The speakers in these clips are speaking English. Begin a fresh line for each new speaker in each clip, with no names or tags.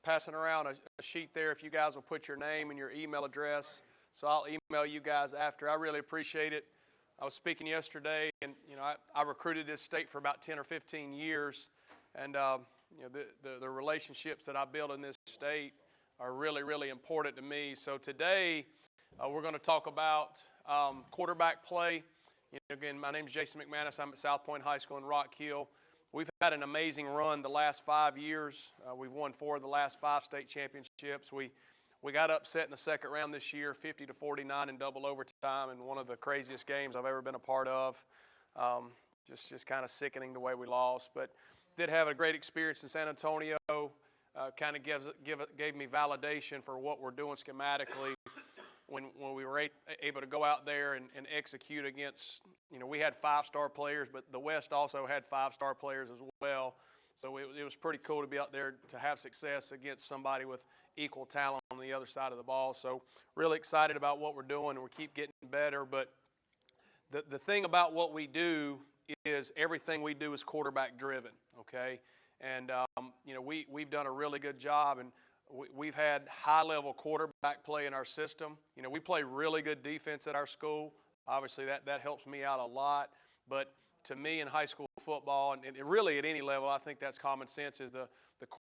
passing around a sheet there if you guys will put your name and your email address. So I'll email you guys after. I really appreciate it. I was speaking yesterday, and I recruited this state for about 10 or 15 years, and the relationships that I built in this state are really, really important to me. So today we're going to talk about quarterback play. Again, my name is Jason McManus. I'm at South Point High School in Rock Hill. We've had an amazing run the last 5 years. We've won 4 of the last 5 state championships. We got upset in the second round this year, 50-49 in double overtime, in one of the craziest games I've ever been a part of. Just kind of sickening the way we lost, but did have a great experience in San Antonio. Kind of gave me validation for what we're doing schematically. When we were able to go out there and execute against, we had 5-star players, but the West also had 5-star players as well. So it was pretty cool to be out there to have success against somebody with equal talent on the other side of the ball. So really excited about what we're doing, and we keep getting better. But the thing about what we do is everything we do is quarterback driven, okay? And, we've done a really good job, and we've had high-level quarterback play in our system. We play really good defense at our school. Obviously, that helps me out a lot. But to me in high school football, and really at any level, I think that's common sense, is the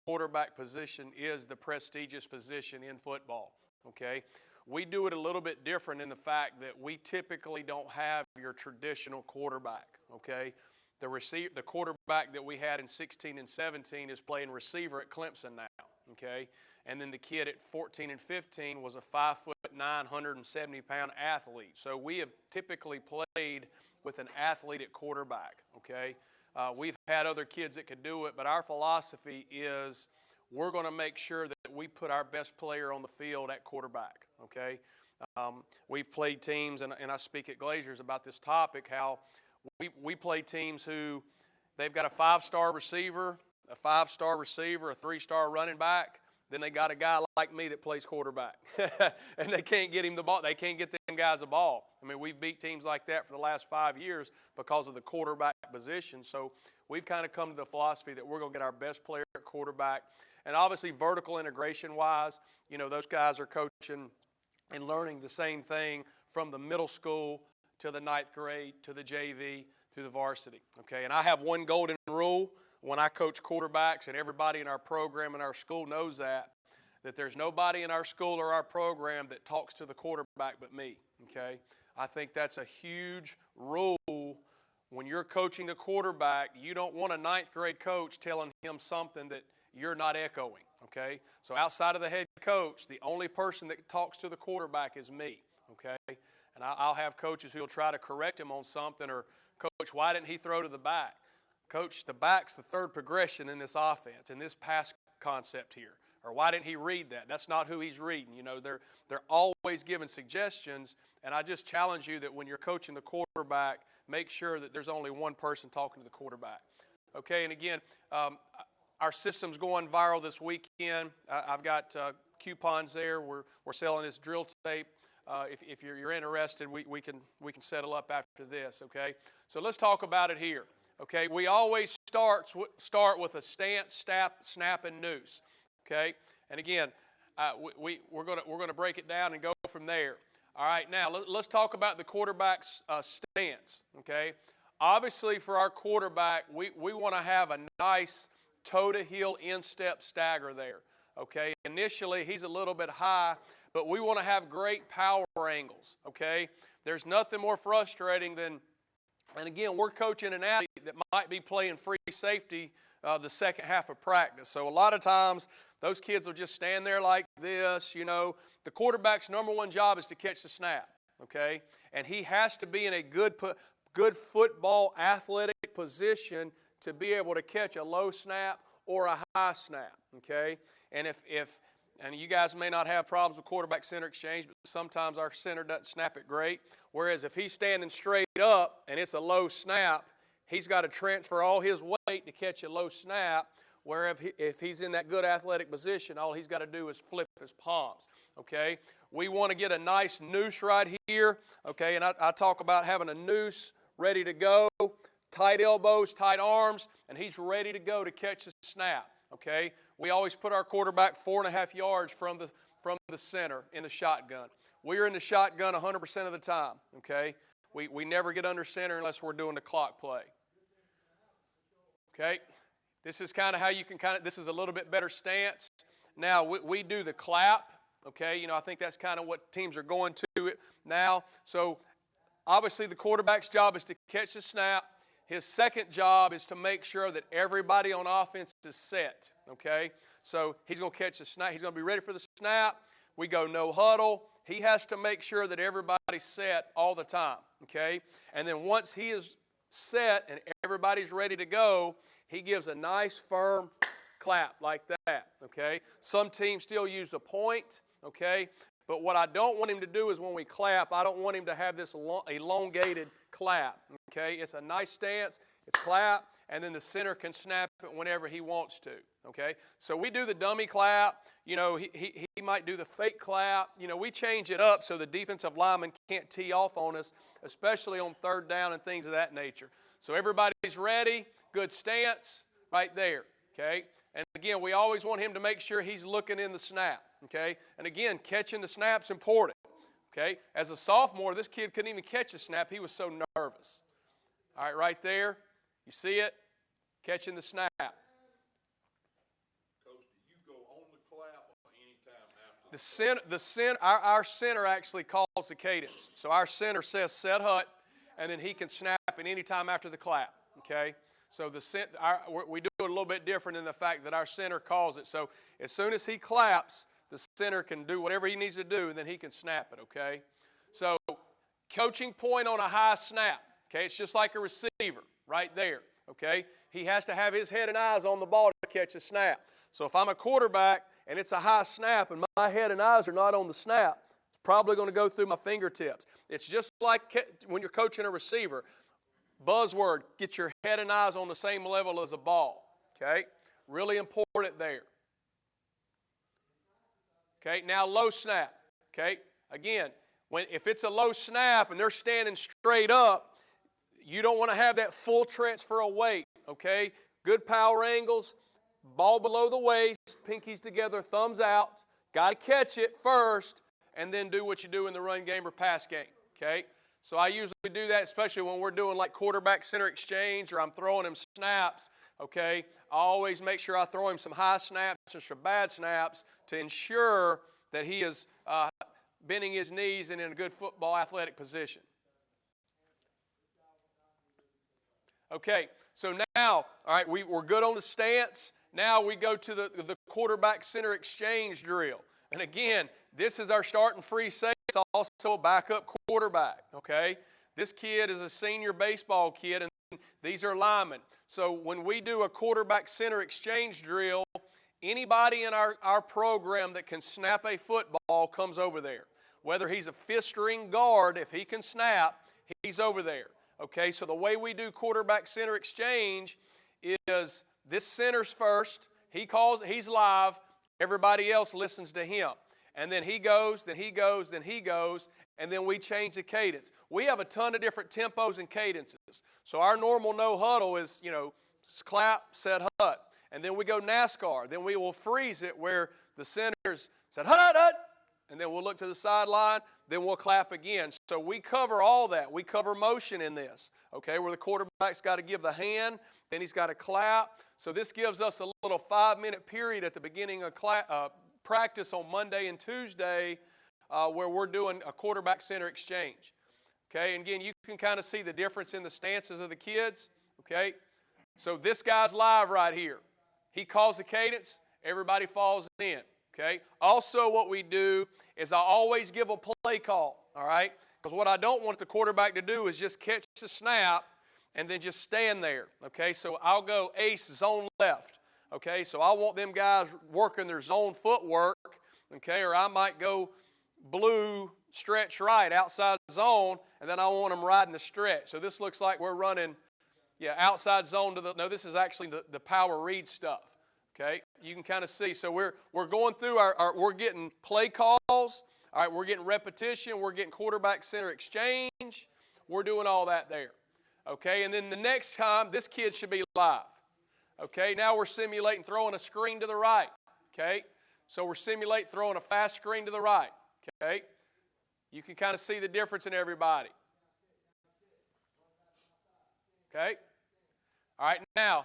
quarterback position is the prestigious position in football, okay? We do it a little bit different in the fact that we typically don't have your traditional quarterback, okay? The quarterback that we had in 16 and 17 is playing receiver at Clemson now, okay? And then the kid at 14 and 15 was a 5'9", 170-pound athlete. So we have typically played with an athlete at quarterback, okay? We've had other kids that could do it, but our philosophy is we're going to make sure that we put our best player on the field at quarterback, okay? We've played teams, and I speak at Glazers about this topic, how we play teams who they've got a 5-star receiver, a 3-star running back. Then they got a guy like me that plays quarterback, and they can't get him the ball. They can't get them guys the ball. I mean, we've beat teams like that for the last 5 years because of the quarterback position. So we've kind of come to the philosophy that we're going to get our best player at quarterback. And obviously vertical integration-wise, those guys are coaching and learning the same thing from the middle school to the 9th grade to the JV to the varsity, okay? And I have one golden rule when I coach quarterbacks, and everybody in our program and our school knows that there's nobody in our school or our program that talks to the quarterback but me, okay? I think that's a huge rule. When you're coaching the quarterback, you don't want a 9th grade coach telling him something that you're not echoing, okay? So outside of the head coach, the only person that talks to the quarterback is me, okay? And I'll have coaches who will try to correct him on something, or, Coach, why didn't he throw to the back? Coach, the back's the third progression in this offense, in this pass concept here. Or why didn't he read that? That's not who he's reading. They're always giving suggestions, and I just challenge you that when you're coaching the quarterback, make sure that there's only one person talking to the quarterback. Okay, and again, our system's going viral this weekend. I've got coupons there. We're selling this drill tape. If you're interested, we can settle up after this, okay? So let's talk about it here. Okay, we always start with a stance, snap, and noose. Okay, and again, we're gonna break it down and go from there. All right, now let's talk about the quarterback's stance. Okay, obviously for our quarterback, we want to have a nice toe-to-heel instep stagger there. Okay, initially he's a little bit high, but we want to have great power angles. Okay, there's nothing more frustrating than. And again, we're coaching an athlete that might be playing free safety the second half of practice. So a lot of times, those kids will just stand there like this, The quarterback's number one job is to catch the snap, okay? And he has to be in a good football athletic position to be able to catch a low snap or a high snap, okay? And and you guys may not have problems with quarterback center exchange, but sometimes our center doesn't snap it great. Whereas if he's standing straight up and it's a low snap, he's got to transfer all his weight to catch a low snap. Where if he's in that good athletic position, all he's got to do is flip his palms, okay? We want to get a nice noose right here, okay? And I talk about having a noose ready to go, tight elbows, tight arms, and he's ready to go to catch the snap, okay? We always put our quarterback 4.5 yards from the center in the shotgun. We're in the shotgun 100% of the time, okay? We never get under center unless we're doing the clock play. Okay? This is kind of how you can this is a little bit better stance. Now, we do the clap, okay? You know, I think that's kind of what teams are going to it now. So, obviously, the quarterback's job is to catch the snap. His second job is to make sure that everybody on offense is set, okay? So, he's going to catch the snap. He's going to be ready for the snap. We go no huddle. He has to make sure that everybody's set all the time, okay? And then once he is set and everybody's ready to go, he gives a nice firm clap like that, okay? Some teams still use the point, okay? But what I don't want him to do is when we clap, I don't want him to have this elongated clap, okay? It's a nice stance, it's clap, and then the center can snap it whenever he wants to, okay? So we do the dummy clap. You know, he might do the fake clap. You know, we change it up so the defensive lineman can't tee off on us, especially on third down and things of that nature. So everybody's ready, good stance right there, okay? And again, we always want him to make sure he's looking in the snap, okay? And again, catching the snap's important, okay? As a sophomore, this kid couldn't even catch a snap. He was so nervous. All right, right there, you see it? Catching the snap.
Coach, do you go on the clap or any time after?
Our center actually calls the cadence. So our center says set hut, and then he can snap at any time after the clap, okay? So we do it a little bit different in the fact that our center calls it. So as soon as he claps, the center can do whatever he needs to do, and then he can snap it, okay? So coaching point on a high snap, okay? It's just like a receiver right there, okay? He has to have his head and eyes on the ball to catch a snap. So if I'm a quarterback and it's a high snap and my head and eyes are not on the snap, it's probably going to go through my fingertips. It's just like when you're coaching a receiver. Buzzword, get your head and eyes on the same level as a ball, okay? Really important there. Okay, now low snap, okay? Again, if it's a low snap and they're standing straight up, you don't want to have that full transfer of weight, okay? Good power angles, ball below the waist, pinkies together, thumbs out. Got to catch it first and then do what you do in the run game or pass game, okay? So I usually do that, especially when we're doing like quarterback center exchange or I'm throwing him snaps, okay? I always make sure I throw him some high snaps or some bad snaps to ensure that he is bending his knees and in a good football athletic position. Okay, so now, all right, we're good on the stance. Now we go to the quarterback center exchange drill. And again, this is our starting free safety. It's also a backup quarterback, okay? This kid is a senior baseball kid, and these are linemen. So when we do a quarterback center exchange drill, anybody in our program that can snap a football comes over there. Whether he's a fifth-string guard, if he can snap, he's over there. Okay, so the way we do quarterback center exchange is this center's first. He's live. Everybody else listens to him. And then he goes, then he goes, then he goes, and then we change the cadence. We have a ton of different tempos and cadences. So our normal no huddle is, you know, clap, set, hut. And then we go NASCAR. Then we will freeze it where the centers said, hut, hut, hut. And then we'll look to the sideline. Then we'll clap again. So we cover all that. We cover motion in this, okay, where the quarterback's got to give the hand, then he's got to clap. So this gives us a little 5-minute period at the beginning of practice on Monday and Tuesday where we're doing a quarterback center exchange. Okay, and again, you can kind of see the difference in the stances of the kids. Okay, so this guy's live right here. He calls the cadence, everybody falls in. Okay, also what we do is I always give a play call, all right? Because what I don't want the quarterback to do is just catch the snap and then just stand there. Okay, so I'll go ace, zone left. Okay, so I want them guys working their zone footwork, okay, or I might go blue, stretch right, outside zone, and then I want them riding the stretch. So this looks like we're running, outside zone to no, this is actually the power read stuff, okay? You can kind of see. So we're going through we're getting play calls, all right, we're getting repetition, we're getting quarterback center exchange, we're doing all that there, okay? And then the next time, this kid should be live. Okay, now we're simulating throwing a screen to the right. Okay, so we're simulating throwing a fast screen to the right. Okay, you can kind of see the difference in everybody. Okay, all right, now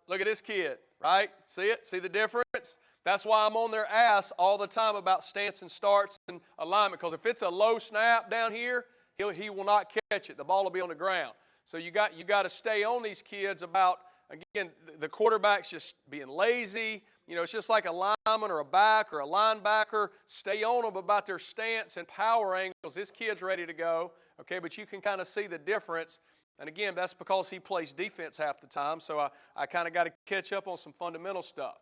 look at this kid, right? See it? See the difference? That's why I'm on their ass all the time about stance and starts and alignment, because if it's a low snap down here, he will not catch it. The ball will be on the ground. So you got to stay on these kids about, again, the quarterback's just being lazy. You know, it's just like a lineman or a back or a linebacker. Stay on them about their stance and power angles. This kid's ready to go, okay, but you can kind of see the difference. And again, that's because he plays defense half the time, so I kind of got to catch up on some fundamental stuff.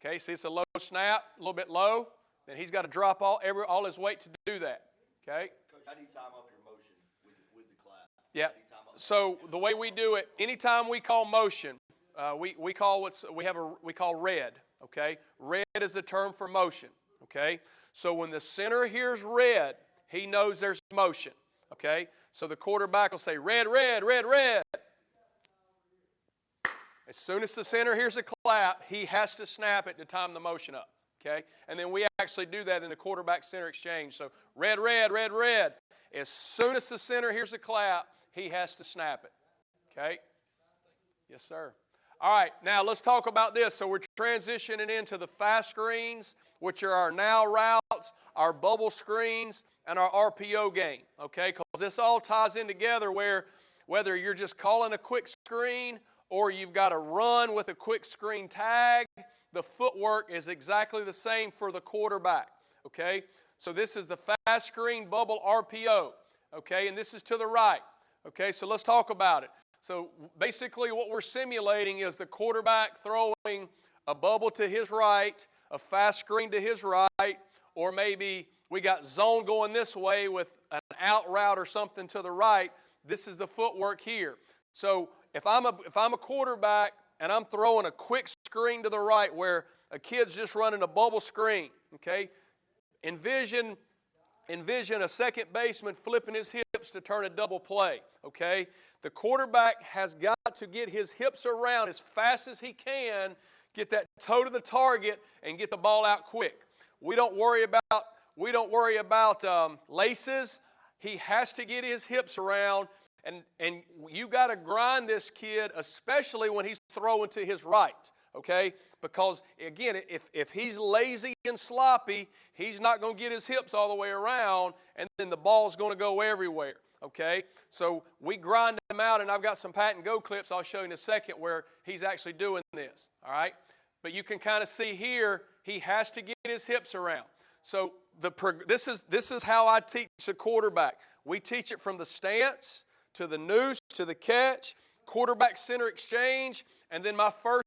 Okay, see it's a low snap, a little bit low, then he's got to drop all his weight to do that. Okay?
Coach, how do you time up your motion with the clap?
Yeah. So the way we do it, anytime we call motion, we call red. Okay, red is the term for motion. Okay, so when the center hears red, he knows there's motion. Okay, so the quarterback will say red, red, red, red. As soon as the center hears a clap, he has to snap it to time the motion up. Okay, and then we actually do that in the quarterback center exchange. So red, red, red, red. As soon as the center hears a clap, he has to snap it. Okay? Yes, sir. All right, now let's talk about this. So we're transitioning into the fast screens, which are our now routes, our bubble screens, and our RPO game. Okay? Because this all ties in together where whether you're just calling a quick screen or you've got a run with a quick screen tag, the footwork is exactly the same for the quarterback. Okay? So this is the fast screen bubble RPO. Okay? And this is to the right. Okay? So let's talk about it. So basically what we're simulating is the quarterback throwing a bubble to his right, a fast screen to his right, or maybe we got zone going this way with an out route or something to the right. This is the footwork here. So if I'm a quarterback and I'm throwing a quick screen to the right where a kid's just running a bubble screen, okay? Envision a second baseman flipping his hips to turn a double play, okay? The quarterback has got to get his hips around as fast as he can, get that toe to the target, and get the ball out quick. We don't worry about laces. He has to get his hips around, and you got to grind this kid, especially when he's throwing to his right, okay? Because, again, if he's lazy and sloppy, he's not going to get his hips all the way around, and then the ball's going to go everywhere, okay? So we grind him out, and I've got some pat and go clips I'll show you in a second where he's actually doing this, all right? But you can kind of see here, he has to get his hips around. So this is how I teach a quarterback. We teach it from the stance to the noose to the catch, quarterback center exchange, and then my first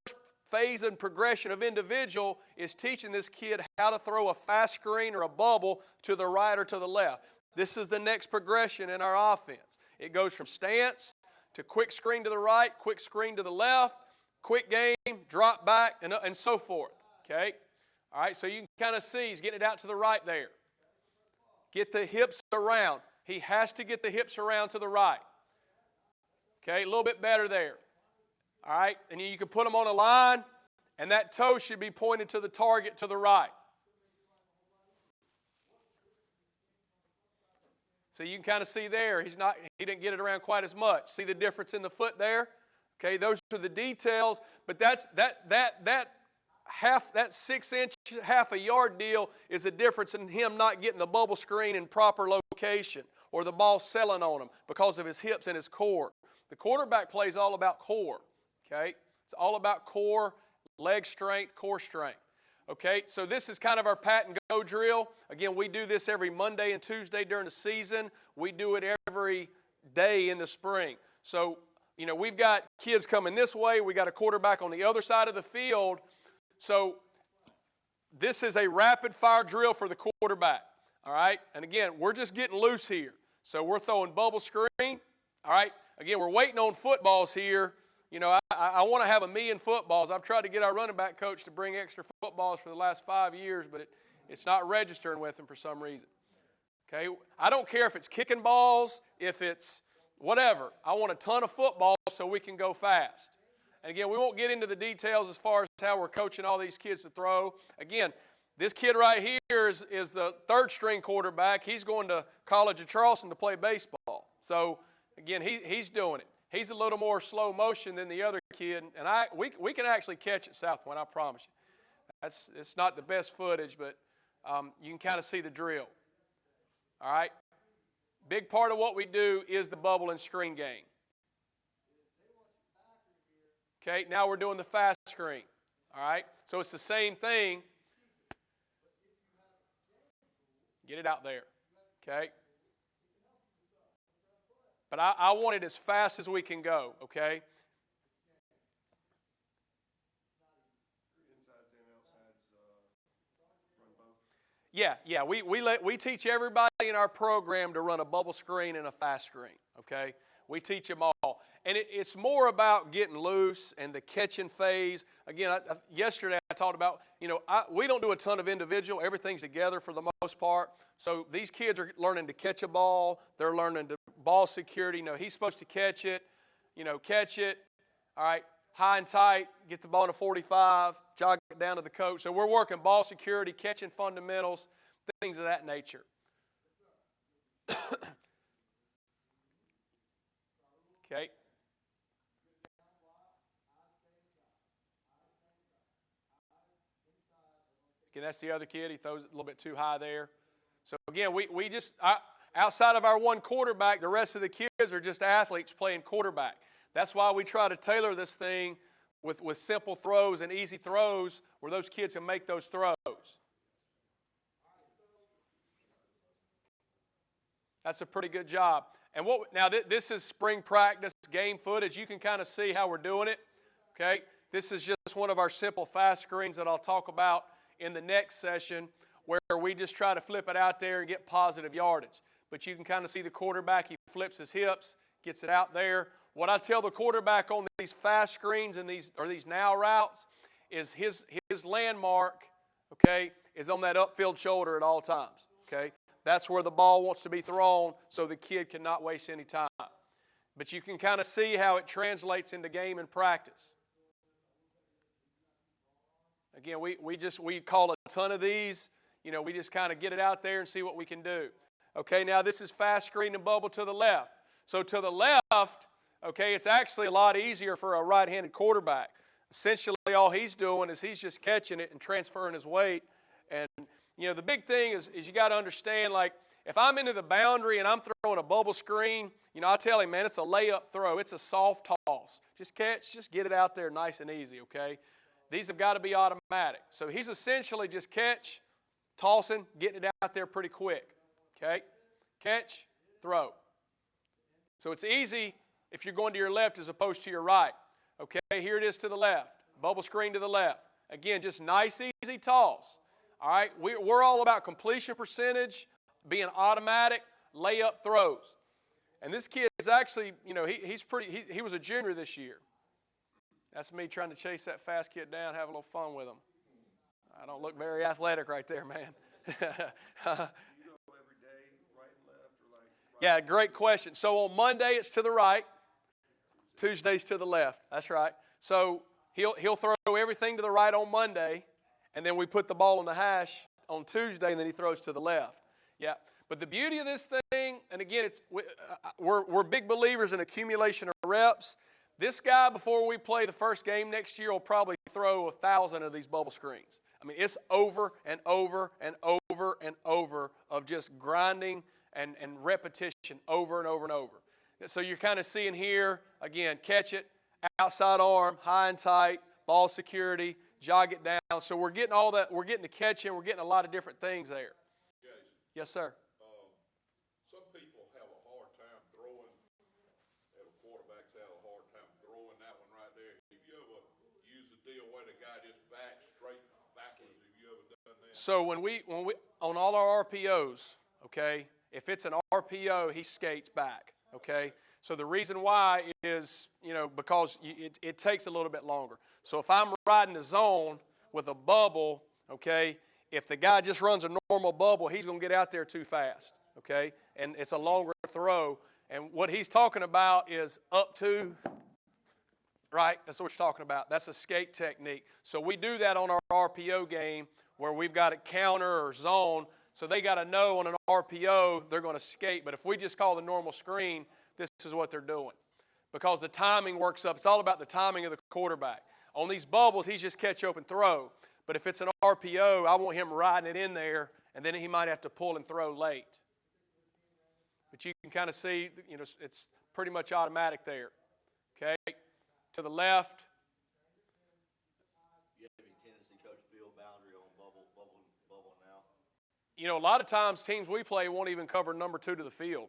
phase and progression of individual is teaching this kid how to throw a fast screen or a bubble to the right or to the left. This is the next progression in our offense. It goes from stance to quick screen to the right, quick screen to the left, quick game, drop back, and so forth. Okay? All right, so you can kind of see he's getting it out to the right there. Get the hips around. He has to get the hips around to the right. Okay, a little bit better there. All right, and you can put them on a line, and that toe should be pointed to the target to the right. So you can kind of see there, he didn't get it around quite as much. See the difference in the foot there? Okay, those are the details, but that 6 inch, half a yard deal is a difference in him not getting the bubble screen in proper location or the ball selling on him because of his hips and his core. The quarterback plays all about core, okay? It's all about core, leg strength, core strength. Okay, so this is kind of our pat and go drill. Again, we do this every Monday and Tuesday during the season. We do it every day in the spring. So, you know, we've got kids coming this way. We got a quarterback on the other side of the field. So this is a rapid fire drill for the quarterback, all right? And again, we're just getting loose here. So we're throwing bubble screen, all right? Again, we're waiting on footballs here. You know, I want to have 1,000,000 footballs. I've tried to get our running back coach to bring extra footballs for the last 5 years, but it's not registering with him for some reason. Okay? I don't care if it's kicking balls, if it's whatever. I want a ton of footballs so we can go fast. And again, we won't get into the details as far as how we're coaching all these kids to throw. Again, this kid right here is the third-string quarterback. He's going to College of Charleston to play baseball. So, again, he's doing it. He's a little more slow motion than the other kid. And we can actually catch at South Point, I promise you. It's not the best footage, but you can kind of see the drill. All right? Big part of what we do is the bubble and screen game. Okay, now we're doing the fast screen. All right? So it's the same thing. Get it out there. Okay? But I want it as fast as we can go. Okay? Yeah. We teach everybody in our program to run a bubble screen and a fast screen. Okay? We teach them all. And it's more about getting loose and the catching phase. Again, yesterday I talked about, we don't do a ton of individual. Everything's together for the most part. So these kids are learning to catch a ball. They're learning to ball security. He's supposed to catch it. Catch it. All right, high and tight, get the ball in a 45, jog it down to the coach. So we're working ball security, catching fundamentals, things of that nature. Okay. Again, that's the other kid. He throws it a little bit too high there. So, again, we just, outside of our one quarterback, the rest of the kids are just athletes playing quarterback. That's why we try to tailor this thing with simple throws and easy throws where those kids can make those throws. That's a pretty good job. And now this is spring practice game footage. You can kind of see how we're doing it. Okay? This is just one of our simple fast screens that I'll talk about in the next session, where we just try to flip it out there and get positive yardage. But you can kind of see the quarterback, he flips his hips, gets it out there. What I tell the quarterback on these fast screens and these now routes is his landmark, okay, is on that upfield shoulder at all times, okay? That's where the ball wants to be thrown so the kid cannot waste any time. But you can kind of see how it translates into game and practice. Again, we call a ton of these. We just kind of get it out there and see what we can do. Okay, now this is fast screen and bubble to the left. So to the left, okay, it's actually a lot easier for a right-handed quarterback. Essentially all he's doing is he's just catching it and transferring his weight. And, the big thing is you got to understand, like, if I'm into the boundary and I'm throwing a bubble screen, I tell him, man, it's a layup throw. It's a soft toss. Just catch, just get it out there nice and easy, okay? These have got to be automatic. So he's essentially just catch, tossing, getting it out there pretty quick, okay? Catch, throw. So it's easy if you're going to your left as opposed to your right. Okay, here it is to the left. Bubble screen to the left. Again, just nice, easy toss. All right, we're all about completion percentage, being automatic, layup throws. And this kid's actually, he was a junior this year. That's me trying to chase that fast kid down, have a little fun with him. I don't look very athletic right there, man. Yeah, great question. So on Monday, it's to the right. Tuesday's to the left. That's right. So he'll throw everything to the right on Monday, and then we put the ball on the hash on Tuesday, and then he throws to the left. Yeah. But the beauty of this thing, and again, we're big believers in accumulation of reps. This guy, before we play the first game next year, will probably throw 1,000 of these bubble screens. I mean, it's over and over and over and over of just grinding and repetition over and over and over. So you're kind of seeing here, again, catch it, outside arm, high and tight, ball security, jog it down. So we're getting all that. We're getting the catching. We're getting a lot of different things there.
Jason,
yes, sir.
Some people have a hard time throwing. Quarterbacks have a hard time throwing that one right there. Have you ever used a deal where the guy just backs straight backwards? Have you ever done that?
So when we on all our RPOs, okay, if it's an RPO, he skates back. Okay, so the reason why is, because it takes a little bit longer. So if I'm riding the zone with a bubble, okay, if the guy just runs a normal bubble, he's going to get out there too fast, okay, and it's a longer throw. And what he's talking about is up to right? That's what we're talking about. That's a skate technique. So we do that on our RPO game where we've got a counter or zone. So they got to know on an RPO they're going to skate. But if we just call the normal screen, this is what they're doing. Because the timing works up. It's all about the timing of the quarterback. On these bubbles, he's just catch, open, throw. But if it's an RPO, I want him riding it in there, and then he might have to pull and throw late. But you can kind of see, it's pretty much automatic there. Okay? To the left.
You have any tendency, Coach, field boundary on bubble now?
A lot of times teams we play won't even cover number 2 to the field.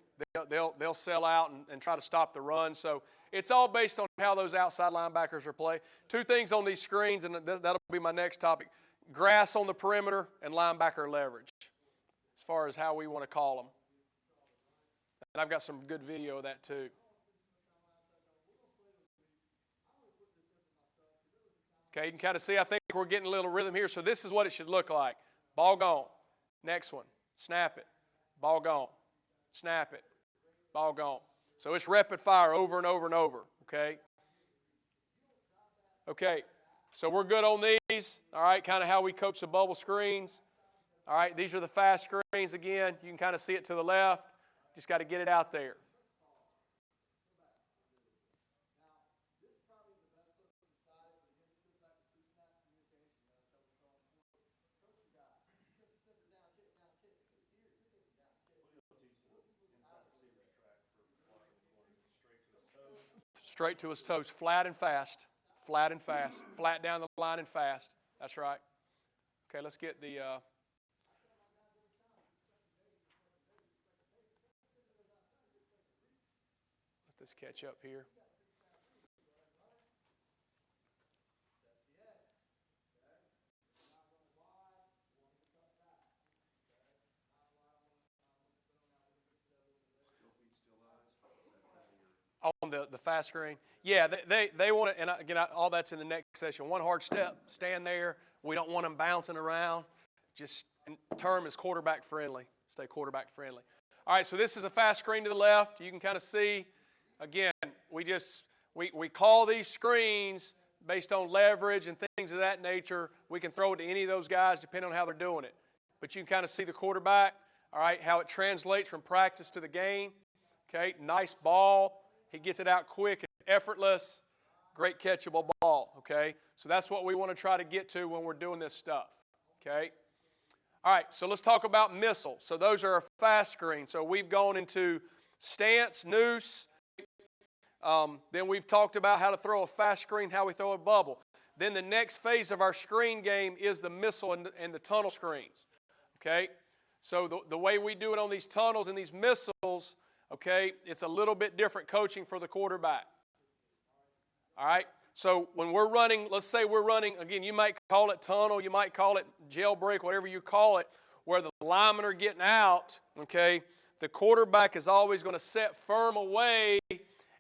They'll sell out and try to stop the run. So it's all based on how those outside linebackers are played. 2 things on these screens, and that'll be my next topic. Grass on the perimeter and linebacker leverage as far as how we want to call them. And I've got some good video of that too. Okay, you can kind of see, I think we're getting a little rhythm here. So this is what it should look like. Ball gone. Next one. Snap it. Ball gone. Snap it. Ball gone. So it's rapid fire over and over and over. Okay? Okay. So we're good on these. All right, kind of how we coach the bubble screens. All right, these are the fast screens again. You can kind of see it to the left. Just got to get it out there. Straight to his toes, flat and fast, flat and fast, flat down the line and fast. That's right. Okay, let's get the let this catch up here. On the fast screen. Yeah, they want to, and again, all that's in the next session. One hard step, stand there. We don't want them bouncing around. Just, term is quarterback friendly. Stay quarterback friendly. All right, so this is a fast screen to the left. You can kind of see, again, we call these screens based on leverage and things of that nature. We can throw it to any of those guys depending on how they're doing it. But you can kind of see the quarterback, all right, how it translates from practice to the game. Okay, nice ball. He gets it out quick, it's effortless, great catchable ball, okay? So that's what we want to try to get to when we're doing this stuff, okay? All right, so let's talk about missiles. So those are our fast screens. So we've gone into stance, noose. Then we've talked about how to throw a fast screen, how we throw a bubble. Then the next phase of our screen game is the missile and the tunnel screens, okay? So the way we do it on these tunnels and these missiles, okay, it's a little bit different coaching for the quarterback. All right? So when we're running, let's say we're running, again, you might call it tunnel, you might call it jailbreak, whatever you call it, where the linemen are getting out, okay, the quarterback is always going to set firm away,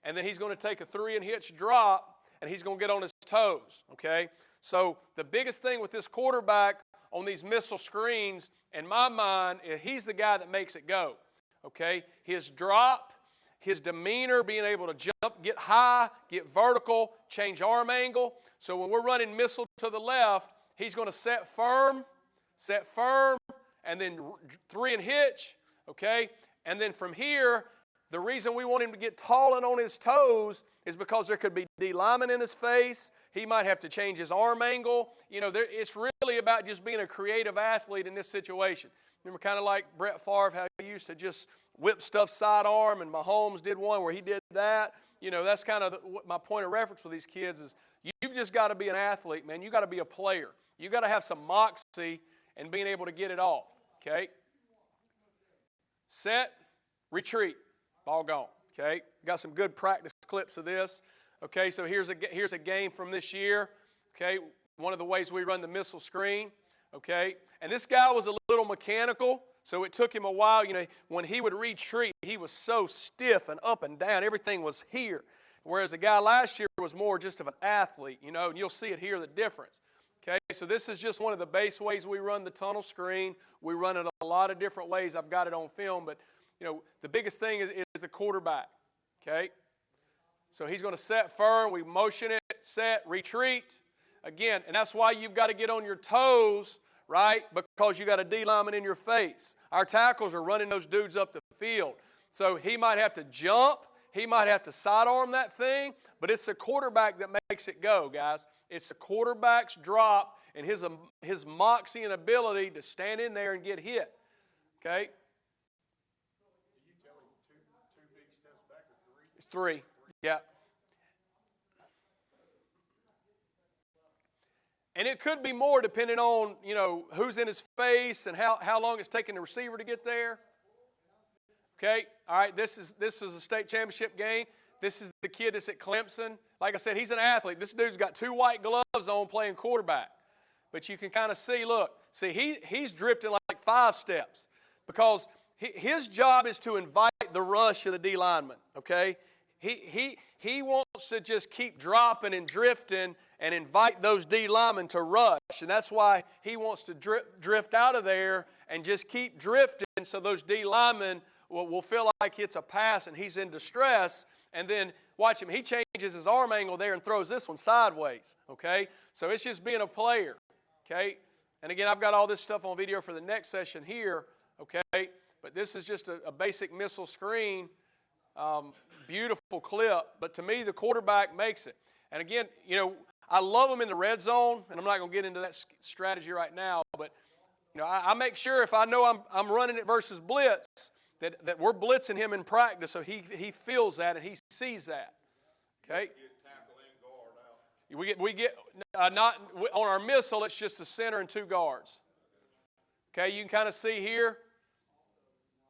and then he's going to take a 3 and hitch drop, and he's going to get on his toes, okay? So the biggest thing with this quarterback on these missile screens, in my mind, is he's the guy that makes it go. Okay, his drop, his demeanor, being able to jump, get high, get vertical, change arm angle. So when we're running missile to the left, he's going to set firm, and then 3 and hitch, okay? And then from here, the reason we want him to get tall and on his toes is because there could be D lineman in his face. He might have to change his arm angle. It's really about just being a creative athlete in this situation. Remember, kind of like Brett Favre, how he used to just whip stuff sidearm, and Mahomes did one where he did that. That's kind of my point of reference with these kids is you've just got to be an athlete, man. You've got to be a player. You've got to have some moxie and being able to get it off, okay? Set, retreat, ball gone, okay? Got some good practice clips of this. Okay, so here's a game from this year, okay? One of the ways we run the missile screen. Okay, and this guy was a little mechanical, so it took him a while. When he would retreat, he was so stiff and up and down. Everything was here. Whereas the guy last year was more just of an athlete, and you'll see it here, the difference. Okay, so this is just one of the base ways we run the tunnel screen. We run it a lot of different ways. I've got it on film, but, the biggest thing is the quarterback. Okay, so he's going to set firm. We motion it, set, retreat. Again, and that's why you've got to get on your toes, right? Because you got a D lineman in your face. Our tackles are running those dudes up the field. So he might have to jump. He might have to sidearm that thing. But it's the quarterback that makes it go, guys. It's the quarterback's drop and his moxie and ability to stand in there and get hit. Okay?
You tell him two big steps back or three?
It's 3. Yeah. And it could be more depending on, who's in his face and how long it's taking the receiver to get there. Okay? All right, this is a state championship game. This is the kid that's at Clemson. Like I said, he's an athlete. This dude's got 2 white gloves on playing quarterback. But you can kind of see, he's drifting like 5 steps because his job is to invite the rush of the D lineman, okay? He wants to just keep dropping and drifting and invite those D linemen to rush. And that's why he wants to drift out of there and just keep drifting so those D linemen will feel like it's a pass and he's in distress. And then, watch him, he changes his arm angle there and throws this one sideways, okay? So it's just being a player, okay? And again, I've got all this stuff on video for the next session here, okay? But this is just a basic missile screen, beautiful clip. But to me, the quarterback makes it. And again, I love them in the red zone, and I'm not going to get into that strategy right now, but I make sure if I know I'm running it versus blitz, that we're blitzing him in practice so he feels that and he sees that. Okay? We get not on our missile, it's just the center and 2 guards. Okay, you can kind of see here,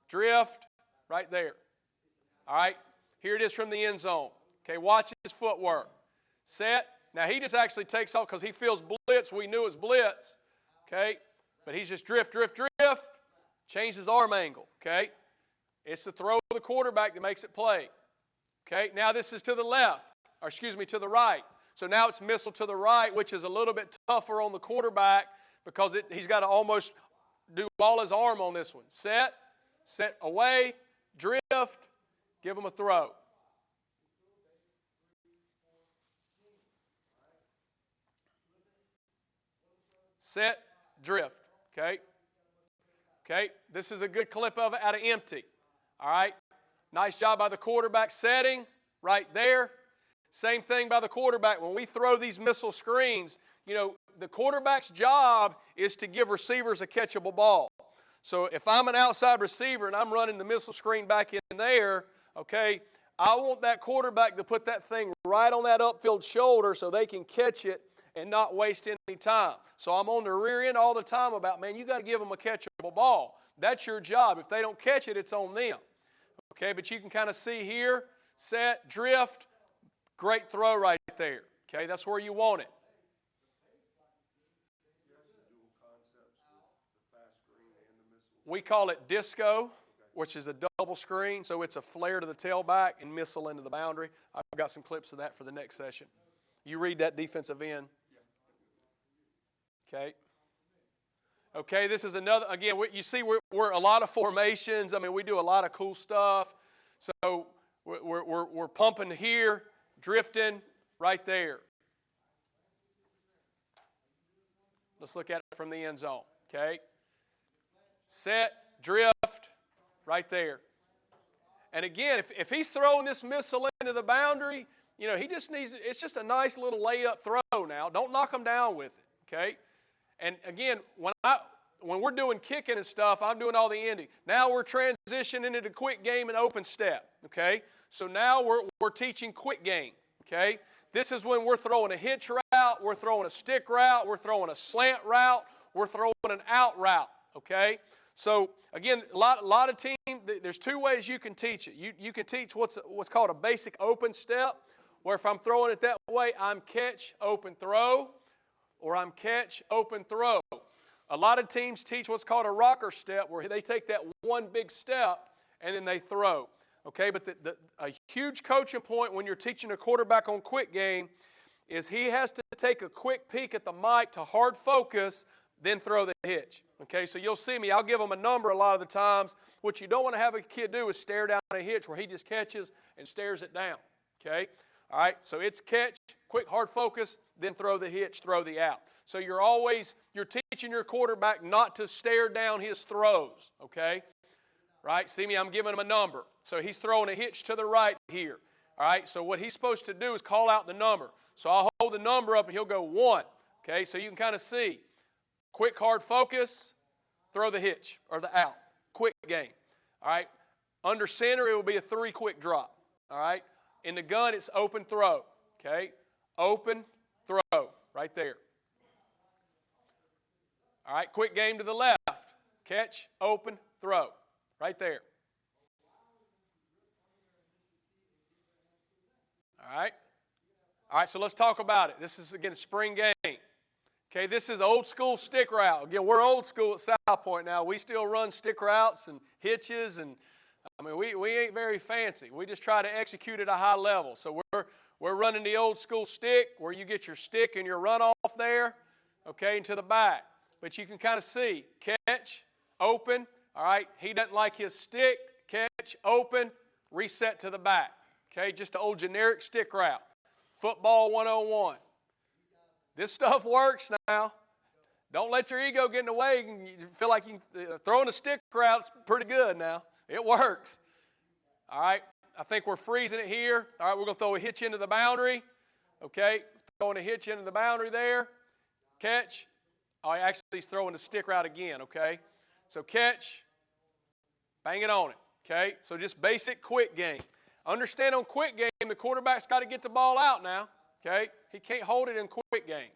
drift right there. All right, here it is from the end zone. Okay, watch his footwork. Set. Now he just actually takes off because he feels blitz. We knew it was blitz. Okay, but he's just drift. Change his arm angle. Okay, it's the throw of the quarterback that makes it play. Okay, now this is to the left, to the right. So now it's missile to the right, which is a little bit tougher on the quarterback because he's got to almost do all his arm on this one. Set away, drift, give him a throw. Set, drift, okay? Okay, this is a good clip of it out of empty, all right? Nice job by the quarterback setting right there. Same thing by the quarterback. When we throw these missile screens, the quarterback's job is to give receivers a catchable ball. So if I'm an outside receiver and I'm running the missile screen back in there, okay, I want that quarterback to put that thing right on that upfield shoulder so they can catch it and not waste any time. So I'm on the rear end all the time about, man, you got to give them a catchable ball. That's your job. If they don't catch it, it's on them. Okay, but you can kind of see here, set, drift, great throw right there. Okay, that's where you want it. We call it disco, which is a double screen, so it's a flare to the tailback and missile into the boundary. I've got some clips of that for the next session. You read that defensive end. Okay. Okay, this is another, again, you see we're a lot of formations. I mean, we do a lot of cool stuff. So we're pumping here, drifting right there. Let's look at it from the end zone, okay? Set, drift, right there. And again, if he's throwing this missile into the boundary, he just needs, it's just a nice little layup throw now. Don't knock him down with it, okay? And again, when we're doing kicking and stuff, I'm doing all the ending. Now we're transitioning into quick game and open step, okay? So now we're teaching quick game, okay? This is when we're throwing a hitch route, we're throwing a stick route, we're throwing a slant route, we're throwing an out route, okay? So again, a lot of teams, there's 2 ways you can teach it. You can teach what's called a basic open step, where if I'm throwing it that way, I'm catch, open, throw, or I'm catch, open, throw. A lot of teams teach what's called a rocker step, where they take that one big step and then they throw. Okay, but a huge coaching point when you're teaching a quarterback on quick game is he has to take a quick peek at the mic to hard focus, then throw the hitch. Okay, so you'll see me. I'll give them a number a lot of the times. What you don't want to have a kid do is stare down a hitch where he just catches and stares it down. Okay, all right, so it's catch, quick hard focus, then throw the hitch, throw the out. So you're teaching your quarterback not to stare down his throws, okay? Right? See me, I'm giving him a number. So he's throwing a hitch to the right here. All right? So what he's supposed to do is call out the number. So I'll hold the number up and he'll go 1. Okay? So you can kind of see. Quick hard focus, throw the hitch or the out. Quick game. All right? Under center, it will be a 3 quick drop. All right? In the gun, it's open throw. Okay? Open, throw. Right there. All right? Quick game to the left. Catch, open, throw. Right there. All right? All right, so let's talk about it. This is, again, a spring game. Okay, this is old school stick route. Again, we're old school at South Point now. We still run stick routes and hitches, and I mean, we ain't very fancy. We just try to execute at a high level. So we're running the old school stick where you get your stick and your runoff there, okay, into the back. But you can kind of see, catch, open, all right, he doesn't like his stick, catch, open, reset to the back. Okay, just the old generic stick route. Football 101. This stuff works now. Don't let your ego get in the way. You feel like throwing a stick route's pretty good now. It works. All right, I think we're freezing it here. All right, we're going to throw a hitch into the boundary. Okay, throwing a hitch into the boundary there. Catch. Oh, actually, he's throwing the stick route again, okay? So catch, bang it on it, okay? So just basic quick game. Understand on quick game, the quarterback's got to get the ball out now, okay? He can't hold it in quick game.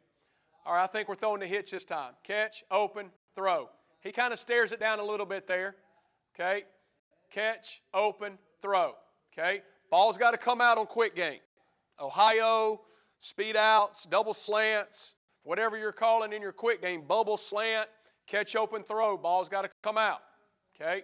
All right, I think we're throwing the hitch this time. Catch, open, throw. He kind of stares it down a little bit there, okay? Catch, open, throw, okay? Ball's got to come out on quick game. Ohio, speed outs, double slants, whatever you're calling in your quick game, bubble slant, catch, open, throw. Ball's got to come out, okay?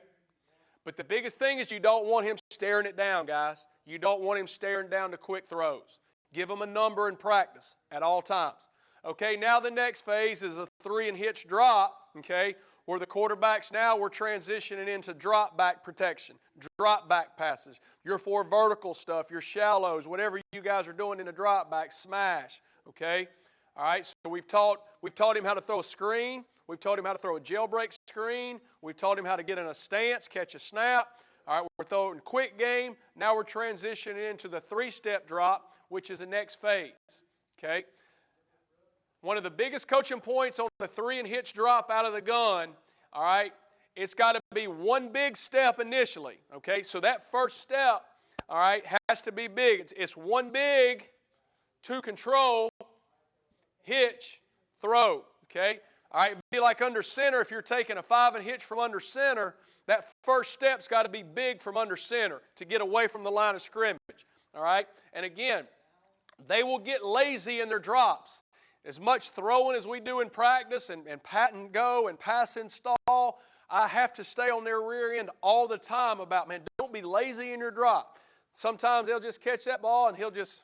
But the biggest thing is you don't want him staring it down, guys. You don't want him staring down the quick throws. Give him a number in practice at all times. Okay, now the next phase is a 3 and hitch drop, okay, where the quarterbacks now we're transitioning into drop back protection, drop back passes, your 4 vertical stuff, your shallows, whatever you guys are doing in the drop back, smash, okay? All right, so we've taught him how to throw a screen. We've taught him how to throw a jailbreak screen. We've taught him how to get in a stance, catch a snap. All right, we're throwing quick game. Now we're transitioning into the 3-step drop, which is the next phase, okay? One of the biggest coaching points on the 3 and hitch drop out of the gun, all right, it's got to be one big step initially, okay? So that first step, all right, has to be big. It's one big, 2 control, hitch, throw, okay? All right, be like under center. If you're taking a 5 and hitch from under center, that first step's got to be big from under center to get away from the line of scrimmage, all right? And again, they will get lazy in their drops. As much throwing as we do in practice and pat and go and pass install, I have to stay on their rear end all the time about, man, don't be lazy in your drop. Sometimes they'll just catch that ball and he'll just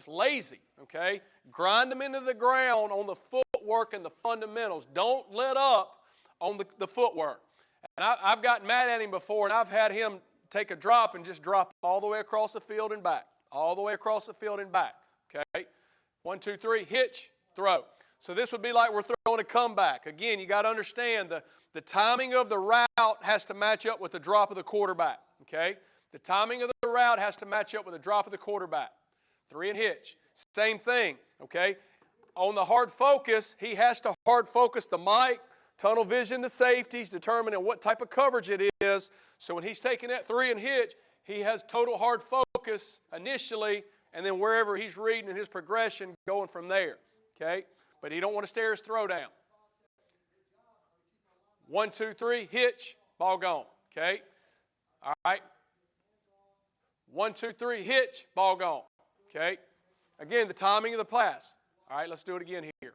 lazy, okay? Grind them into the ground on the footwork and the fundamentals. Don't let up on the footwork. And I've gotten mad at him before, and I've had him take a drop and just drop all the way across the field and back. All the way across the field and back, okay? 1, 2, 3, hitch, throw. So this would be like we're throwing a comeback. Again, you got to understand the timing of the route has to match up with the drop of the quarterback, okay? The timing of the route has to match up with the drop of the quarterback. 3 and hitch. Same thing, okay? On the hard focus, he has to hard focus the mic, tunnel vision the safeties, determining what type of coverage it is. So when he's taking that 3 and hitch, he has total hard focus initially, and then wherever he's reading in his progression, going from there, okay? But he don't want to stare his throw down. 1, 2, 3, hitch, ball gone, okay? All right. 1, 2, 3, hitch, ball gone, okay? Again, the timing of the pass. All right, let's do it again here.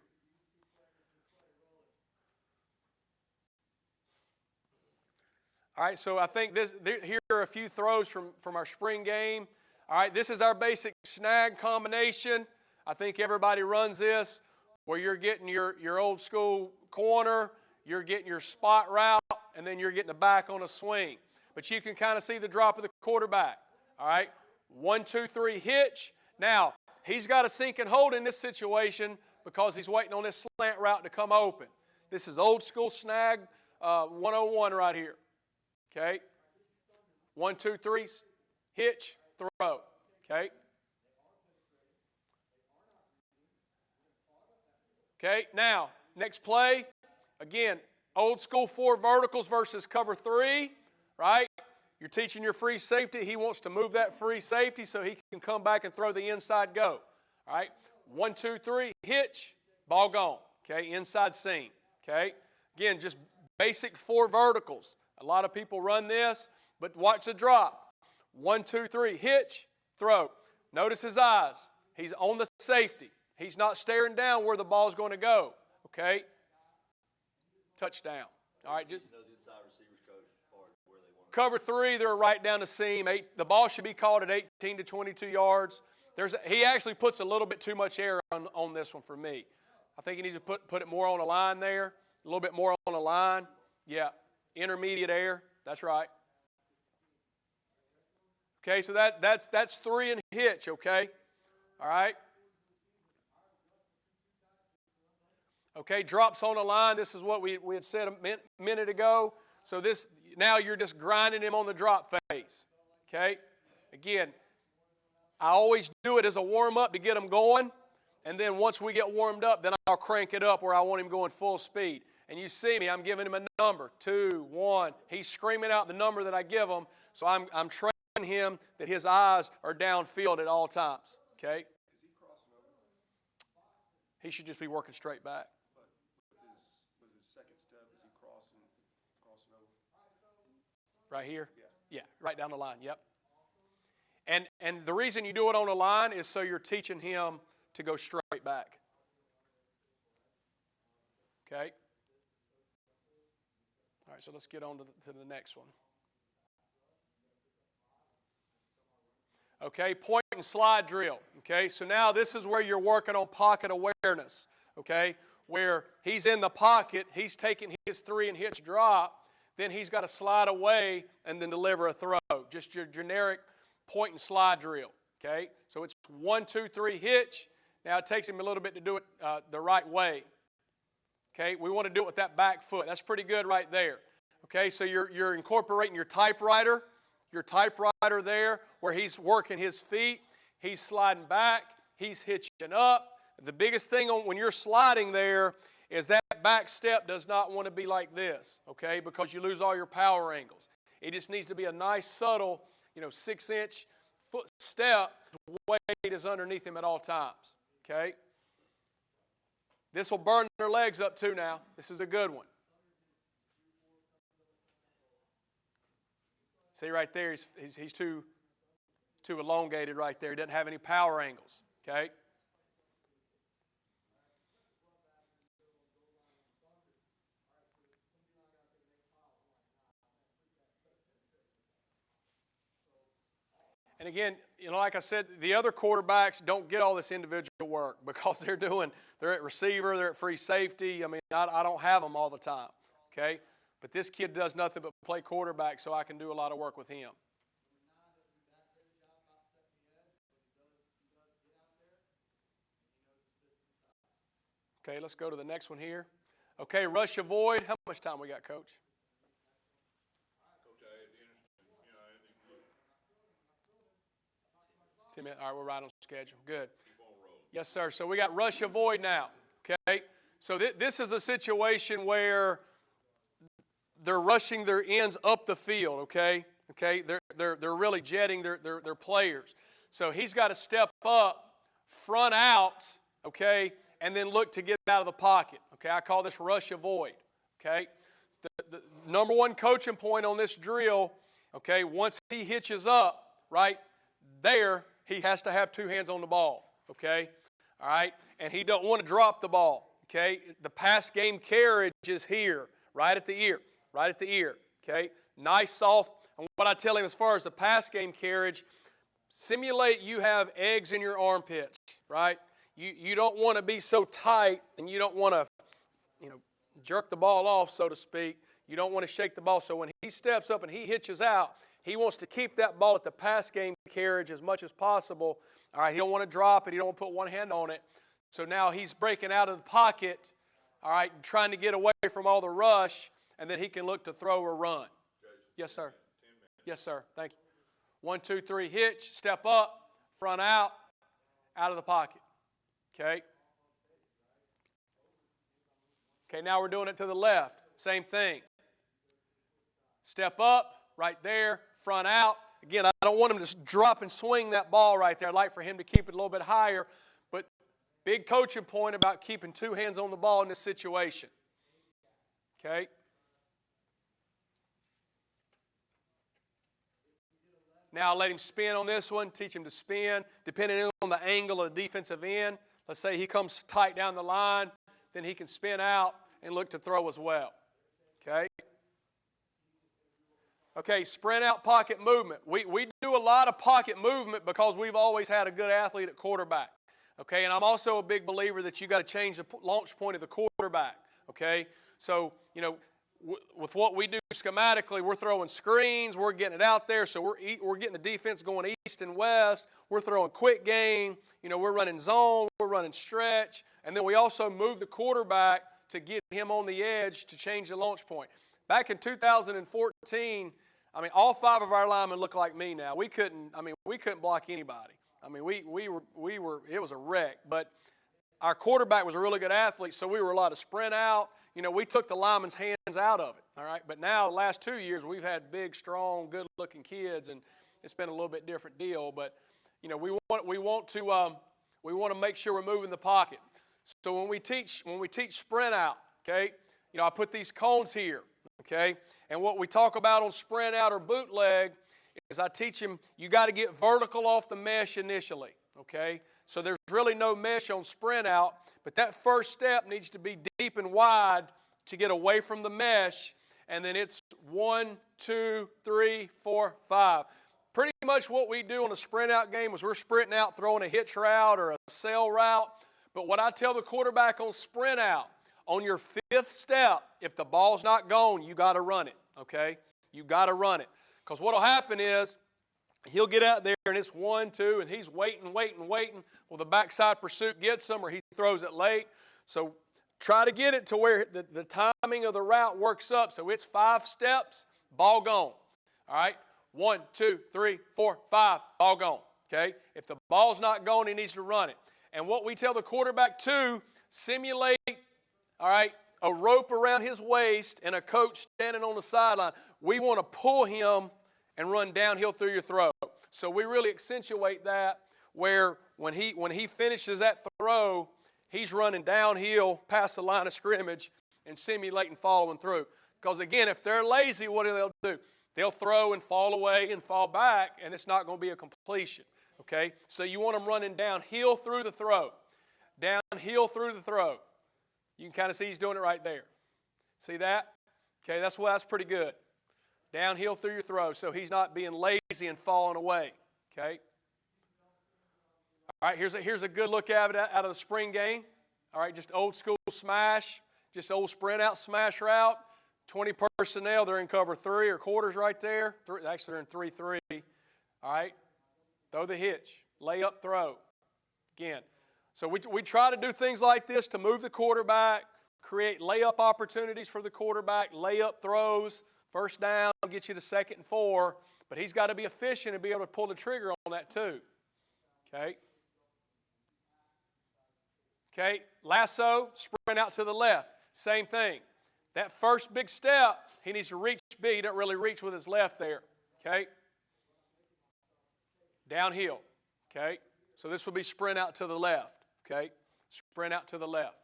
All right, so I think here are a few throws from our spring game. All right, this is our basic snag combination. I think everybody runs this where you're getting your old school corner, you're getting your spot route, and then you're getting the back on a swing. But you can kind of see the drop of the quarterback. All right, 1, 2, 3, hitch. Now, he's got a sink and hold in this situation because he's waiting on this slant route to come open. This is old school snag 101 right here. Okay? 1, 2, 3, hitch, throw. Okay? Okay, now, next play. Again, old school 4 verticals versus cover 3, right? You're teaching your free safety. He wants to move that free safety so he can come back and throw the inside go. All right? 1, 2, 3, hitch, ball gone. Okay, inside seam. Okay? Again, just basic 4 verticals. A lot of people run this, but watch the drop. 1, 2, 3, hitch, throw. Notice his eyes. He's on the safety. He's not staring down where the ball's going to go. Okay? Touchdown. All right, just
Those inside receivers, coach, are where they want to.
cover 3, they're right down the seam. The ball should be called at 18 to 22 yards. He actually puts a little bit too much air on this one for me. I think he needs to put it more on the line there, a little bit more on the line. Yeah, intermediate air. That's right. Okay, so that's 3 and hitch, okay? All right? Okay, drops on the line. This is what we had said a minute ago. So now you're just grinding him on the drop phase. Okay? Again, I always do it as a warm-up to get him going. And then once we get warmed up, then I'll crank it up where I want him going full speed. And you see me, I'm giving him a number, 2, 1. He's screaming out the number that I give him. So I'm training him that his eyes are downfield at all times. Okay?
Is he crossing over?
He should just be working straight back.
But with his second step, is he crossing over?
Right here?
Yeah.
Yeah, right down the line, yep. And the reason you do it on the line is so you're teaching him to go straight back. Okay? All right, so let's get on to the next one. Okay, point and slide drill. Okay, so now this is where you're working on pocket awareness. Okay, where he's in the pocket, he's taking his 3 and hitch drop, then he's got to slide away and then deliver a throw. Just your generic point and slide drill. Okay, so it's 1, 2, 3 hitch. Now it takes him a little bit to do it the right way. Okay, we want to do it with that back foot. That's pretty good right there. Okay, so you're incorporating your typewriter there where he's working his feet, he's sliding back, he's hitching up. The biggest thing when you're sliding there is that back step does not want to be like this, okay, because you lose all your power angles. It just needs to be a nice, subtle, 6-inch foot step. Weight is underneath him at all times, okay? This will burn their legs up too now. This is a good one. See right there, he's too elongated right there. He doesn't have any power angles, okay? And again, like I said, the other quarterbacks don't get all this individual work because they're at receiver, they're at free safety. I mean, I don't have them all the time, okay? But this kid does nothing but play quarterback, so I can do a lot of work with him. Okay, let's go to the next one here. Okay, rush avoid. How much time we got, Coach?
Coach, I had interesting,
10 minutes. All right, we're right on schedule. Good.
keep on rolling.
Yes, sir. So we got rush avoid now. Okay, so this is a situation where they're rushing their ends up the field. Okay, they're really jetting their players. So he's got to step up, front out. Okay, and then look to get out of the pocket. Okay, I call this rush avoid. Okay, the number one coaching point on this drill. Okay, once he hitches up, right there, he has to have 2 hands on the ball. Okay, all right, and he don't want to drop the ball. Okay, the pass game carriage is here, right at the ear. Right at the ear, okay? Nice, soft. And what I tell him as far as the pass game carriage, simulate you have eggs in your armpits, right? You don't want to be so tight and you don't want to, jerk the ball off, so to speak. You don't want to shake the ball. So when he steps up and he hitches out, He wants to keep that ball at the pass game carriage as much as possible. All right, he don't want to drop it. He don't want to put one hand on it. So now he's breaking out of the pocket, all right, trying to get away from all the rush, and then he can look to throw or run. Yes, sir. Yes, sir. Thank you. 1, 2, 3, hitch, step up, front out of the pocket. Okay? Okay, now we're doing it to the left. Same thing. Step up, right there, front out. Again, I don't want him to drop and swing that ball right there. I'd like for him to keep it a little bit higher. But big coaching point about keeping two hands on the ball in this situation. Okay? Now let him spin on this one, teach him to spin, depending on the angle of the defensive end. Let's say he comes tight down the line, then he can spin out and look to throw as well. Okay? Okay, sprint out pocket movement. We do a lot of pocket movement because we've always had a good athlete at quarterback. Okay, and I'm also a big believer that you got to change the launch point of the quarterback. Okay, so, you know, with what we do schematically, we're throwing screens, we're getting it out there, so we're getting the defense going east and west, we're throwing quick game, you know, we're running zone, we're running stretch, and then we also move the quarterback to get him on the edge to change the launch point. Back in 2014, I mean, all 5 of our linemen look like me now. We couldn't block anybody. I mean, it was a wreck, but our quarterback was a really good athlete, so we were allowed to sprint out. You know, we took the lineman's hands out of it, all right? But now, the last 2 years, we've had big, strong, good-looking kids, and it's been a little bit different deal. But, you know, we want to make sure we're moving the pocket. So when we teach sprint out, okay, you know, I put these cones here, okay? And what we talk about on sprint out or bootleg is I teach them you got to get vertical off the mesh initially, okay? So there's really no mesh on sprint out, but that first step needs to be deep and wide to get away from the mesh, and then it's 1, 2, 3, 4, 5. Pretty much what we do on a sprint out game is we're sprinting out, throwing a hitch route or a sail route, but what I tell the quarterback on sprint out, on your 5th step, if the ball's not gone, you got to run it, okay? You got to run it. Because what will happen is he'll get out there and it's 1, 2, and he's waiting. Well, the backside pursuit gets him or he throws it late. So try to get it to where the timing of the route works up. So it's 5 steps, ball gone. All right? 1, 2, 3, 4, 5, ball gone. Okay? If the ball's not gone, he needs to run it. And what we tell the quarterback to, simulate, all right, a rope around his waist and a coach standing on the sideline. We want to pull him and run downhill through your throw. So we really accentuate that where when he finishes that throw, he's running downhill past the line of scrimmage and simulating following through. Because again, if they're lazy, what do? They'll throw and fall away and fall back, and it's not going to be a completion. Okay? So you want them running downhill through the throw. Downhill through the throw. You can kind of see he's doing it right there. See that? Okay, that's pretty good. Downhill through your throw, so he's not being lazy and falling away. Okay? All right, here's a good look at it out of the spring game. All right, just old school smash, just old sprint out smash route. 20 personnel, they're in cover 3 or quarters right there. Actually, they're in 3-3. All right, throw the hitch, lay up, throw. Again, so we try to do things like this to move the quarterback, create layup opportunities for the quarterback, layup throws, first down, get you to 2nd and 4, but he's got to be efficient and be able to pull the trigger on that too. Okay? Okay, lasso, sprint out to the left, same thing. That first big step, he needs to reach big. He doesn't really reach with his left there. Okay? Downhill. Okay? So this will be sprint out to the left. Okay? Sprint out to the left.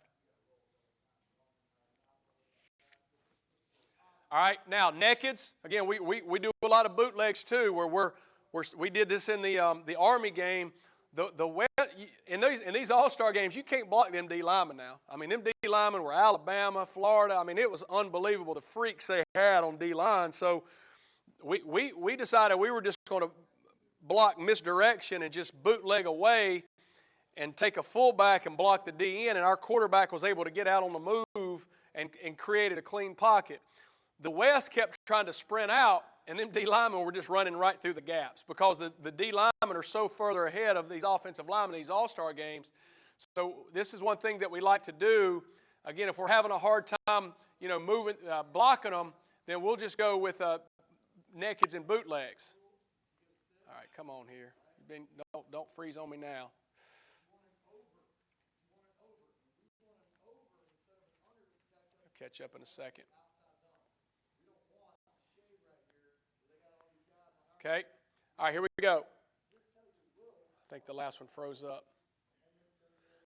All right, now nakeds. Again, we do a lot of bootlegs too, where we did this in the Army game. In these All-Star games, you can't block them D linemen now. I mean, them D linemen were Alabama, Florida. I mean, it was unbelievable the freaks they had on D line. So we decided we were just going to block misdirection and just bootleg away and take a fullback and block the D in, and our quarterback was able to get out on the move and created a clean pocket. the West kept trying to sprint out, and them D linemen were just running right through the gaps because the D linemen are so further ahead of these offensive linemen, these all-star games. So this is one thing that we like to do. Again, if we're having a hard time, moving, blocking them, then we'll just go with nakeds and bootlegs. All right, come on here. Don't freeze on me now. I'll catch up in a second. Okay. All right, here we go. I think the last one froze up.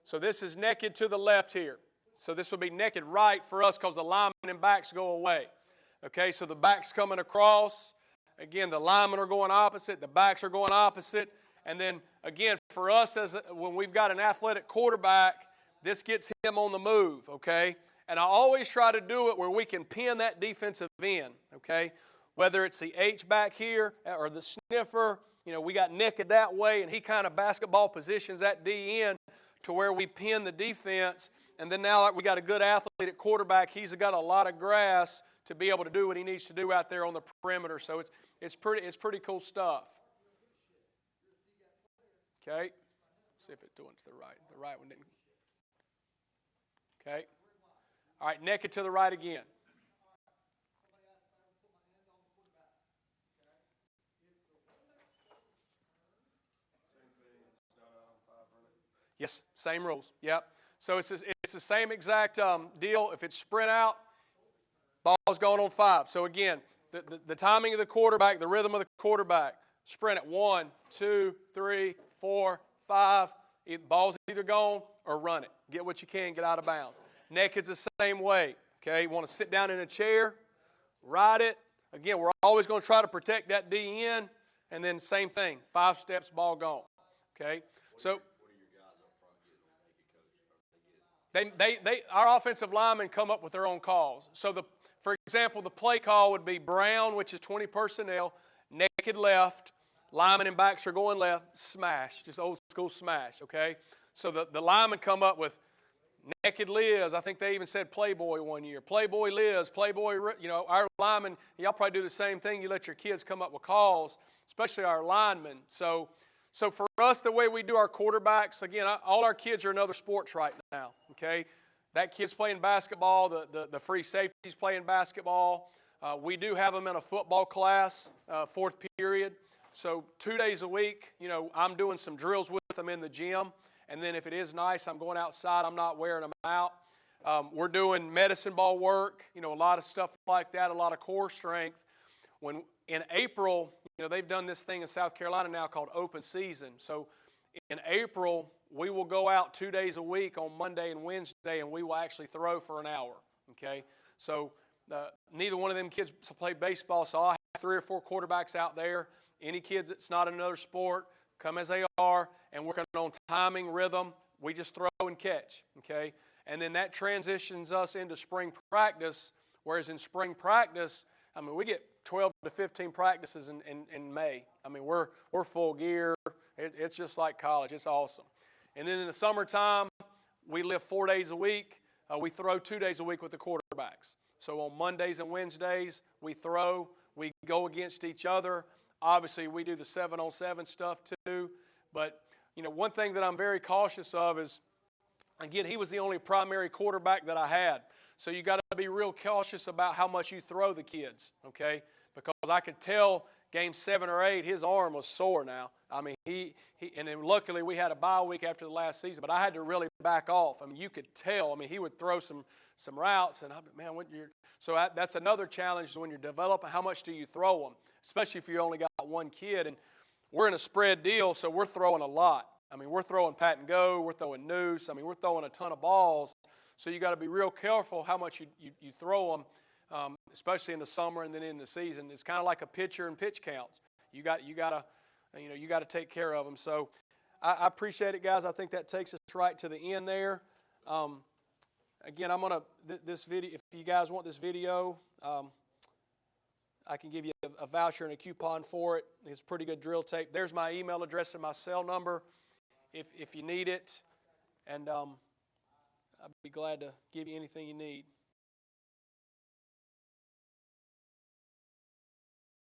So this is naked to the left here. So this will be naked right for us because the linemen and backs go away. Okay, so the back's coming across. Again, the linemen are going opposite. The backs are going opposite. And then, again, for us, when we've got an athletic quarterback, this gets him on the move, okay? And I always try to do it where we can pin that defensive end, okay? Whether it's the H-back here or the sniffer, we got naked that way, and he kind of basketball positions that D end to where we pin the defense. And then now we got a good athlete at quarterback. He's got a lot of grass to be able to do what he needs to do out there on the perimeter. So it's pretty cool stuff. Okay. Let's see if it went to the right. The right one didn't. Okay. All right, naked to the right again. Yes, same rules. Yep. So it's the same exact deal. If it's sprint out, ball's going on 5. So again, the timing of the quarterback, the rhythm of the quarterback, sprint it 1, 2, 3, 4, 5. Ball's either gone or run it. Get what you can, get out of bounds. Naked's the same way. Okay, you want to sit down in a chair, ride it. Again, we're always going to try to protect that D end, and then same thing, 5 steps, ball gone. Okay, so our offensive linemen come up with their own calls. So for example, the play call would be Brown, which is 20 personnel, naked left, linemen and backs are going left, smash, just old school smash. Okay, so the linemen come up with naked Liz. I think they even said Playboy one year. Playboy Liz, Playboy, our linemen, y'all probably do the same thing. You let your kids come up with calls, especially our linemen. So for us, the way we do our quarterbacks, again, all our kids are in other sports right now, okay? That kid's playing basketball. The free safety's playing basketball. We do have them in a football class, 4th period. So 2 days a week, I'm doing some drills with them in the gym. And then if it is nice, I'm going outside. I'm not wearing them out. We're doing medicine ball work, a lot of stuff like that, a lot of core strength. When in April, they've done this thing in South Carolina now called open season. So in April, we will go out 2 days a week on Monday and Wednesday, and we will actually throw for an hour, okay? So neither one of them kids play baseball, so I'll have 3 or 4 quarterbacks out there. Any kids that's not in another sport, come as they are, and working on timing, rhythm. We just throw and catch, okay? And then that transitions us into spring practice, whereas in spring practice, we get 12 to 15 practices in May. We're full gear. It's just like college. It's awesome. And then in the summertime, we live 4 days a week. We throw 2 days a week with the quarterbacks. So on Mondays and Wednesdays, we throw. We go against each other. Obviously, we do the 7-on-7 stuff too. But, one thing that I'm very cautious of is, again, he was the only primary quarterback that I had. So you got to be real cautious about how much you throw the kids, okay? Because I could tell game 7 or 8, his arm was sore now. And then luckily we had a bye week after the last season, but I had to really back off. You could tell. He would throw some routes, and so that's another challenge when you're developing. How much do you throw them, especially if you only got one kid? And we're in a spread deal, so we're throwing a lot. We're throwing pat and go. We're throwing noose. We're throwing a ton of balls. So you got to be real careful how much you throw them, especially in the summer and then in the season. It's kind of like a pitcher and pitch counts. You got to take care of them. So I appreciate it, guys. I think that takes us right to the end there. Again, I'm gonna this video. If you guys want this video, I can give you a voucher and a coupon for it. It's pretty good drill tape. There's my email address and my cell number if you need it. And I'd be glad to give you anything you need.